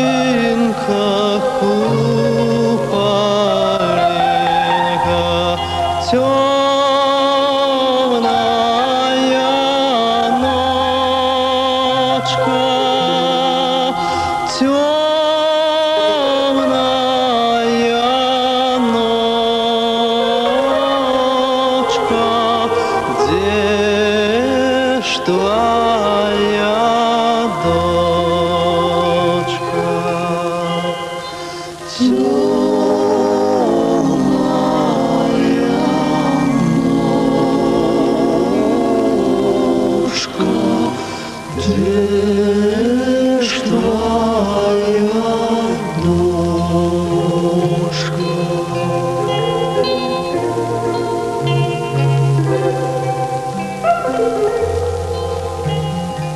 Куполинка, куполинка, темная ночка, темная ночка, где ж твоя дочка? Темная ножка, где